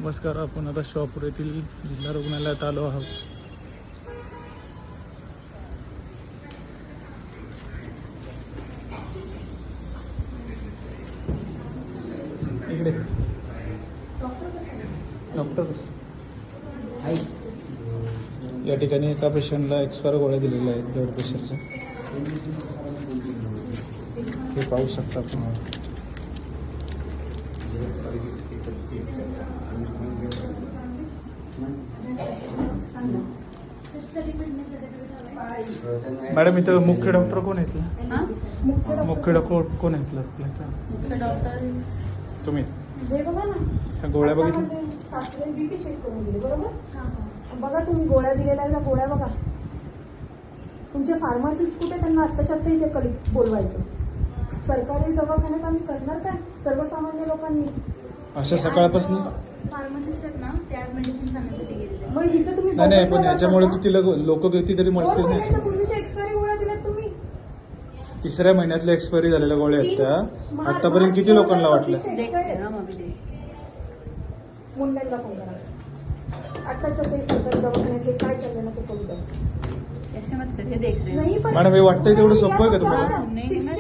नमस्कार. आपण आता शहापूर येथील जिल्हा रुग्णालयात आलो आहोत. इकडे डॉक्टर या ठिकाणी एका पेशंटला एक्सपायर गोळ्या दिलेल्या आहेत ब्लड प्रेशरच्या. हे पाहू शकता तुम्ही. मॅडम इथं मुख्य डॉक्टर कोण आहेत? मुख्य डॉक्टर कोण आहेत? मुख्य डॉक्टर तुम्ही गोळ्या बघितल्या? बीपी चेक करून दिले बरोबर. बघा तुम्ही गोळ्या दिलेल्या आहेत, गोळ्या बघा. तुमचे फार्मासिस्ट कुठे? त्यांना आत्ताच्या आत्ता इथे बोलवायचं. सरकारी दवाखान्यात आम्ही करणार काय सर्वसामान्य लोकांनी? अशा सकाळपासून फार्मासिस्ट आहेत ना, ते आज मेडिसिन सांगण्यासाठी गेलेले. मग इथे तुम्ही नाही पण याच्यामुळे किती लोक कितीतरी मरतील नाही. पूर्वीच्या एक्सपायरी गोळ्या दिल्यात तुम्ही. 3ऱ्या महिन्यातल्या एक्सपायरी झालेल्या गोळ्या आहेत त्या. आतापर्यंत किती लोकांना वाटलं? मुंड्यांना फोन करा. आत्ताच्या ते सरकारी दवाखान्यात हे काय चाललं ना ते करू द्यायचं. ऐसे मत करिए, देख रहे हैं. नहीं पर मॅडम हे वाटतंय तेवढं सोपं आहे का तुम्हाला? नहीं, मैं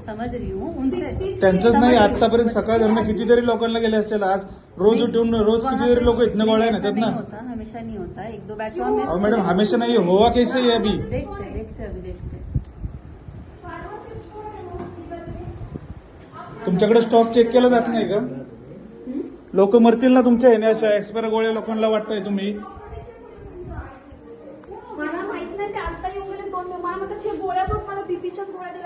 समझ रही हूँ उनसे. त्यांचंच नाही, आतापर्यंत सकाळ दरम्यान कितीतरी लोकांना गेले असतील. आज रोज उठून रोज कितीतरी लोक इतने गोळ्या नेतात ना. हमेशा नहीं होता, 1-2 बैच और. और मैडम हमेशा नहीं हुआ कैसे है अभी? देखते अभी देखते. तुमच्याकडे स्टॉक चेक केला जात नाही का? लोक मरतील ना तुमच्या येणे अशा एक्सपायर गोळ्या लोकांना वाटताय तुम्ही. मला माहित नाही ते आता येऊन गेले 2 महिने. मला म्हणतात हे गोळ्या बघ, मला बीपीच्याच गोळ्या दिल्या.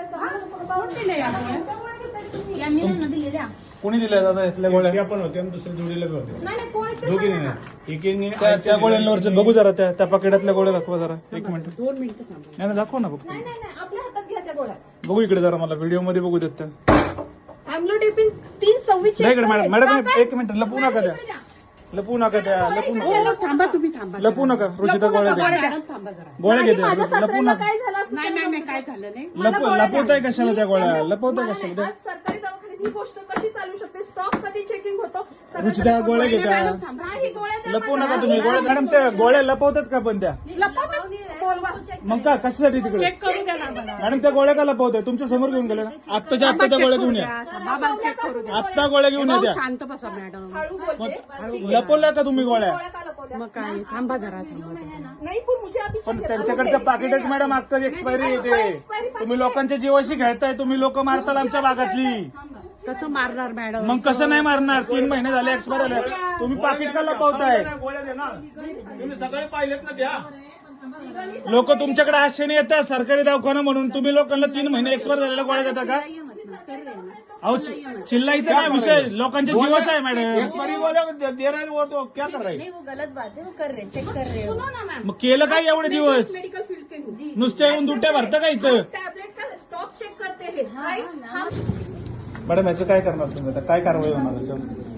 कोणी दिल्या दादा इथल्या गोळ्या? पण होते आणि दुसऱ्या जोडीला बी होते. नाही कोण दोघी नाही. एकीने त्या गोळ्यांवरच्या बघू जरा, त्या पाकिटातल्या गोळ्या दाखवा जरा. 1 मिनिट. 2 मिनिटं थांबा. नाही दाखवा ना फक्त. नाही आपल्या हातात घ्या त्या गोळ्या. बघू इकडे जरा, मला व्हिडिओ मध्ये बघू देत. अॅम्लोडेपिन 326 नाही मॅडम 1 मिनिट. लपू नका त्या, लपू नका त्या, लपू नका. थांबा तुम्ही थांबा. लपू नका. रुचिता गोळ्या द्या. थांबा जरा. गोळ्या घेते. माझ्या लपू सासऱ्याला नका. काय झालं असं? नाही काय झालं नाही. लपवताय कशाला त्या गोळ्या? लपवताय मला कशाला नाही. त्या? आज सरकारी दवाखान्यात ही गोष्ट कशी चालू शकते? स्टॉक कधी चेकिंग होतो? रुचिता गोळ्या घेत्या. नाही गोळ्या द्या लपवू मला. नका तुम्ही गोळ्या. मॅडम त्या गोळ्या लपवतात का पण त्या? लपवा. बोलवा. मग का कशासाठी तिकडे? करू द्या ना मला. मॅडम त्या गोळ्या का लपवताय? तुमच्या समोर घेऊन गेले ना. आत्ताच्या आत्ता त्या गोळ्या घेऊन या. आत्ता गोळ्या घेऊन या त्या. शांत बसा मॅडम. हळू बोलते. लपवल्या का तुम्ही गोळ्या? गोळ्या का लपवल्या? मग काय थांबा जरा. नाही पण मुझे अभी पण त्यांच्याकडचं पाकिटच मॅडम आत्ताच एक्सपायरी येते. तुम्ही लोकांच्या जीवाशी खेळताय. तुम्ही लोक मारताल आमच्या भागातली. कसं मारणार मॅडम? मग कसं नाही मारणार? 3 महिने झाले एक्सपायर झाले. तुम्ही पाकिट का लपवताय? गोळ्या देणार. तुम्ही सगळे पाहिलेत ना त्या. लोक तुमच्याकडे आशेने येतात सरकारी दवाखाना म्हणून. तुम्ही लोकांना 3 महिने एक्सपायर झालेल्या गोळ्या देता का? अहो चिल्लाईचा काय विषय? लोकांच्या जीवाचा आहे मॅडम. एक्सपायरी गोळ्या दे रहे वो तो क्या कर रहे? नहीं, वो गलत बात है, वो कर रहे, चेक कर रहे हो. मग केलं काय एवढे दिवस? मेडिकल फील्ड के हूँ. नुसत्या येऊन दुट्या भरतं का इथं? टैबलेट का स्टॉक चेक करते हैं. राइट. मॅडम याचं काय करणार तुम्ही आता? काय कारवाई होणार याच्यावर?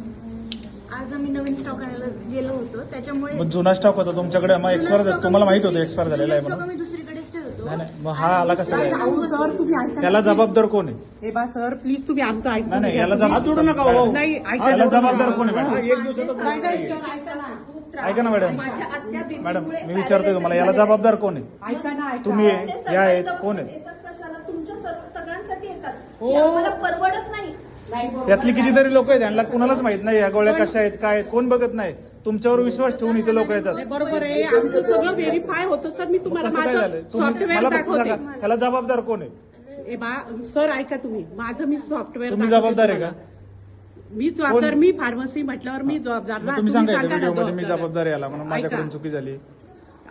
आज आम्ही नवीन स्टॉक आणायला गेलो होतो, त्याच्यामुळे मग जुना स्टॉक होता तुमच्याकडे, मग एक्सपायर झाला. तुम्हाला माहित होतं एक्सपायर झालेला आहे स्टॉक म्हणून? आम्ही दुसरीकडेच ठेवतो. नाही मग हा आला कसा काय? सर तुम्ही ऐका. त्याला जबाबदार कोण आहे? हे बा सर प्लीज तुम्ही आमचं ऐका. नाही याला जबाबदार जोडू नका हो. नाही ऐका. याला जबाबदार कोण आहे मॅडम? एक दिवसाचं ऐका ना मॅडम. माझ्या आत्या बीपी मॅडम मी विचारतोय तुम्हाला, याला जबाबदार कोण आहे? ऐका ना ऐका. तुम्ही या आहेत, कोण आहेत? येतात कशाला? तुमच्या सगळ्यांसाठी येतात. हे आम्हाला परवडत नाही. यातली कितीतरी लोक आहेत, यांना कुणालाच माहित नाही या गोळ्या कशा आहेत काय आहेत. कोण बघत नाही. तुमच्यावर विश्वास ठेवून इथे लोक येतात. बरोबर आहे. आमचं सगळं व्हेरीफाय होतं सर. मी तुम्हाला कसं काय माझं झालं? तुम्ही सॉफ्टवेअर मला फक्त दाखवते. सांगा, याला जबाबदार कोण आहे? ए बा सर ऐका तुम्ही. माझं मी सॉफ्टवेअर तुम्ही जबाबदार आहे का? मी जबाबदार. मी फार्मसी म्हटल्यावर मी जबाबदार ना. मग तुम्ही सांगायचं सांगा ना व्हिडिओ मध्ये मी जबाबदार. जबाबदार याला म्हणून माझ्याकडून ऐका. चुकी झाली.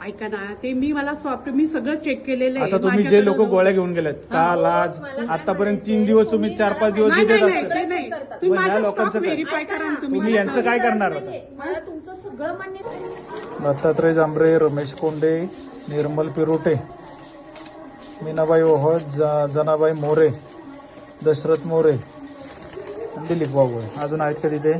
ऐका ना ते मी मला सॉफ्टवेअर मी सगळं चेक केलेलं आहे. आता तुम्ही जे लोक गोळ्या घेऊन गेलेत काल आज आतापर्यंत 3 दिवस तुम्ही 4-5 दिवस नाही तिथेच नाही असतात. ते नाही. मग तुम्ही ह्या माझं लोकांचं स्टॉक काय? व्हेरीफाय करा ना तुम्ही तुम्ही. यांचं काय करणार आता? मला तुमचं सगळं मान्य आहे. दत्तात्रय जांभरे, रमेश कोंडे, निर्मल पिरोटे, मीनाबाई ओहळ, जनाबाई मोरे, दशरथ मोरे, दिलीप वाघोळे. अजून आहेत का तिथे?